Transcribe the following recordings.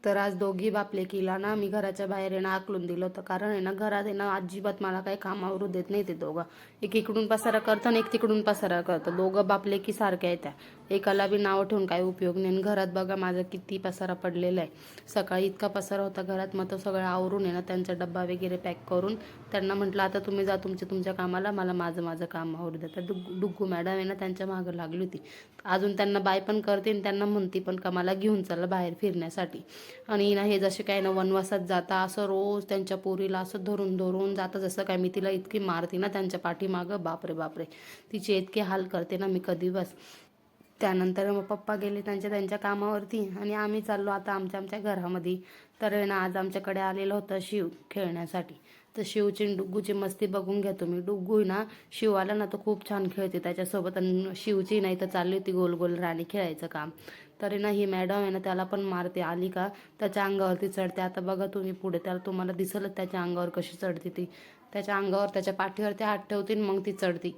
तर आज दोघी बापलेकीला ना मी घराच्या बाहेर येणं आकलून दिलं होतं, कारण आहे ना घरात आहे ना अजिबात मला काही कामावरू देत नाही ते दोघं. एक इकडून पसारा करतं आणि एक तिकडून पसारा करतं. दोघं बापलेकी सारख्या आहेत त्या. एकाला बी नाव ठेवून काही उपयोग नाही. घरात बघा माझा किती पसारा पडलेला आहे. सकाळी इतका पसारा होता घरात, मग तो सगळं आवरून आहे ना त्यांचा डब्बा वगैरे पॅक करून त्यांना म्हटलं आता तुम्ही जा तुमच्या कामाला, मला माझं माझं काम आवरू द्या. तर डुग्गू मॅडम आहे ना त्यांच्या मागं लागली होती. अजून त्यांना बाय पण करते आणि त्यांना म्हणते पण का मला घेऊन चला बाहेर फिरण्यासाठी. आणि ना हे जसे काय ना वनवासात जाता असं रोज त्यांच्या पोरीला असं धरून धरून जातं, जसं काय मी तिला इतकी मारते ना त्यांच्या पाठीमागं, बापरे बापरे तिचे इतके हाल करते ना मी कधी बस. त्यानंतर मग पप्पा गेले त्यांच्या कामावरती आणि आम्ही चाललो आता आमच्या घरामध्ये. तर आहे ना आज आमच्याकडे आलेलं होतं शिव खेळण्यासाठी. तर शिवची आणि डुग्गूची मस्ती बघून घ्या तुम्ही. डुग्गू ना शिव आला ना तर खूप छान खेळते त्याच्यासोबत, आणि शिवची नाही तर चालली होती गोल गोल राणी खेळायचं काम. तरी ना ही मॅडम आहे ना त्याला पण मारते, आली का त्याच्या अंगावरती चढते. आता बघा तुम्ही पुढे त्याला तुम्हाला दिसलच त्याच्या अंगावर कशी चढते ती. त्याच्या अंगावर त्याच्या पाठीवरती हात ठेवते मग ती चढते.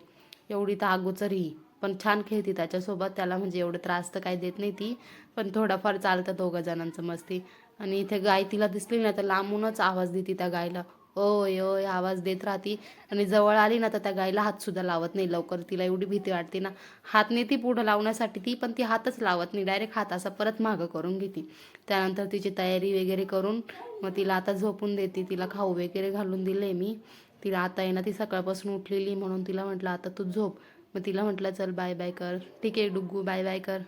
एवढी तर अगोचर ही, पण छान खेळते त्याच्यासोबत. त्याला म्हणजे एवढं त्रास तर काही देत नाही ती, पण थोडाफार चालतं दोघं जणांचं मस्ती. आणि इथे गाय तिला दिसली ना तर लांबूनच आवाज देते त्या गायला, ओय ओय आवाज देत राहती. आणि जवळ आली ना तर त्या गायला हातसुद्धा लावत नाही लवकर. तिला एवढी भीती वाटते ना, हात नेती पुढं लावण्यासाठी ती, पण ती हातच लावत नाही, डायरेक्ट हात असा परत मागं करून घेते. त्यानंतर तिची तयारी वगैरे करून मग तिला आता झोपून देते. तिला खाऊ वगैरे घालून दिले मी तिला. आता आहे ना ती सकाळपासून उठलेली म्हणून तिला म्हटलं आता तू झोप. मग तिला म्हटलं चल बाय बाय कर. ठीक आहे डुग्गू बाय बाय कर.